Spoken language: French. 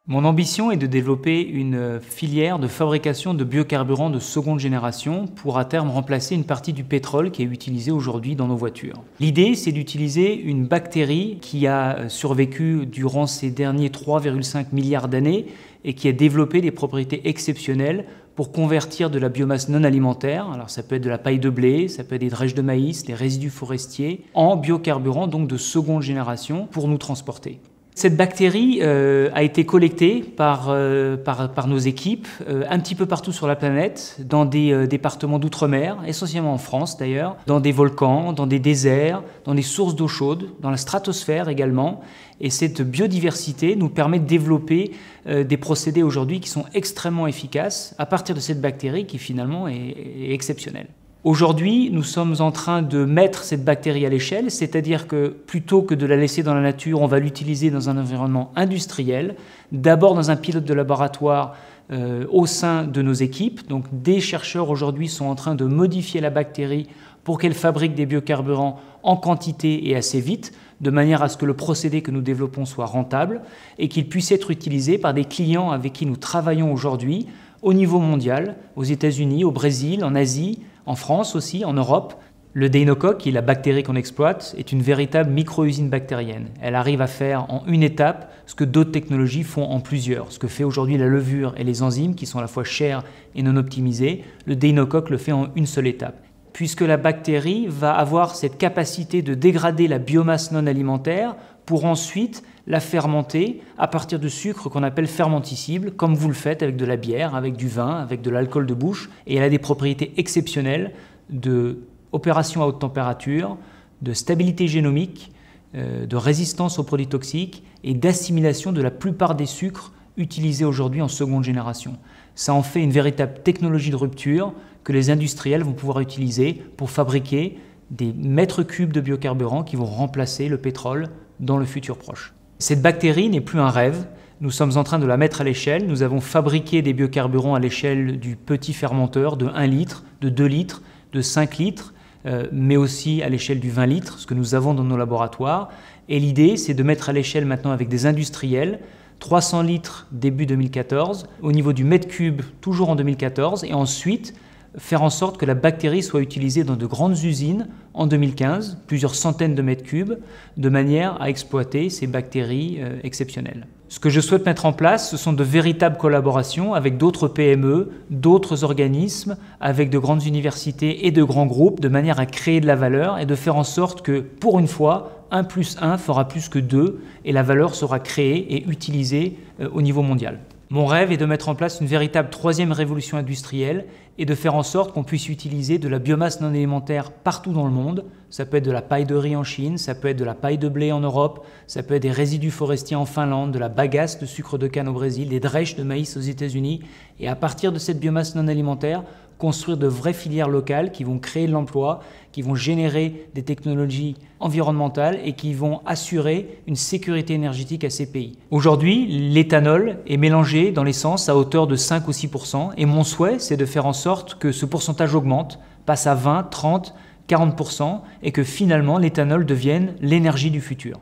Mon ambition est de développer une filière de fabrication de biocarburants de seconde génération pour à terme remplacer une partie du pétrole qui est utilisé aujourd'hui dans nos voitures. L'idée, c'est d'utiliser une bactérie qui a survécu durant ces derniers 3,5 milliards d'années et qui a développé des propriétés exceptionnelles pour convertir de la biomasse non alimentaire, alors ça peut être de la paille de blé, ça peut être des drèches de maïs, des résidus forestiers, en biocarburants donc de seconde génération pour nous transporter. Cette bactérie a été collectée par nos équipes un petit peu partout sur la planète, dans des départements d'outre-mer, essentiellement en France d'ailleurs, dans des volcans, dans des déserts, dans des sources d'eau chaude, dans la stratosphère également. Et cette biodiversité nous permet de développer des procédés aujourd'hui qui sont extrêmement efficaces à partir de cette bactérie qui finalement est exceptionnelle. Aujourd'hui, nous sommes en train de mettre cette bactérie à l'échelle, c'est-à-dire que plutôt que de la laisser dans la nature, on va l'utiliser dans un environnement industriel, d'abord dans un pilote de laboratoire au sein de nos équipes. Donc des chercheurs aujourd'hui sont en train de modifier la bactérie pour qu'elle fabrique des biocarburants en quantité et assez vite, de manière à ce que le procédé que nous développons soit rentable et qu'il puisse être utilisé par des clients avec qui nous travaillons aujourd'hui au niveau mondial, aux États-Unis, au Brésil, en Asie, en France aussi, en Europe. Le Deinocoque, qui est la bactérie qu'on exploite, est une véritable micro-usine bactérienne. Elle arrive à faire en une étape ce que d'autres technologies font en plusieurs. Ce que fait aujourd'hui la levure et les enzymes, qui sont à la fois chères et non optimisées, le Deinocoque le fait en une seule étape. Puisque la bactérie va avoir cette capacité de dégrader la biomasse non alimentaire pour ensuite la fermenter à partir de sucres qu'on appelle fermenticibles, comme vous le faites avec de la bière, avec du vin, avec de l'alcool de bouche. Et elle a des propriétés exceptionnelles d'opération à haute température, de stabilité génomique, de résistance aux produits toxiques et d'assimilation de la plupart des sucres utilisés aujourd'hui en seconde génération. Ça en fait une véritable technologie de rupture que les industriels vont pouvoir utiliser pour fabriquer des mètres cubes de biocarburants qui vont remplacer le pétrole dans le futur proche. Cette bactérie n'est plus un rêve, nous sommes en train de la mettre à l'échelle. Nous avons fabriqué des biocarburants à l'échelle du petit fermenteur de 1 litre, de 2 litres, de 5 litres, mais aussi à l'échelle du 20 litres, ce que nous avons dans nos laboratoires. Et l'idée, c'est de mettre à l'échelle maintenant avec des industriels 300 litres début 2014, au niveau du mètre cube toujours en 2014, et ensuite faire en sorte que la bactérie soit utilisée dans de grandes usines en 2015, plusieurs centaines de mètres cubes, de manière à exploiter ces bactéries exceptionnelles. Ce que je souhaite mettre en place, ce sont de véritables collaborations avec d'autres PME, d'autres organismes, avec de grandes universités et de grands groupes, de manière à créer de la valeur et de faire en sorte que, pour une fois, 1 + 1 fera plus que 2 et la valeur sera créée et utilisée au niveau mondial. Mon rêve est de mettre en place une véritable 3e révolution industrielle et de faire en sorte qu'on puisse utiliser de la biomasse non alimentaire partout dans le monde. Ça peut être de la paille de riz en Chine, ça peut être de la paille de blé en Europe, ça peut être des résidus forestiers en Finlande, de la bagasse de sucre de canne au Brésil, des drèches de maïs aux États-Unis. Et à partir de cette biomasse non alimentaire, construire de vraies filières locales qui vont créer de l'emploi, qui vont générer des technologies environnementales et qui vont assurer une sécurité énergétique à ces pays. Aujourd'hui, l'éthanol est mélangé dans l'essence à hauteur de 5 ou 6%, et mon souhait, c'est de faire en sorte que ce pourcentage augmente, passe à 20, 30, 40%, et que finalement l'éthanol devienne l'énergie du futur.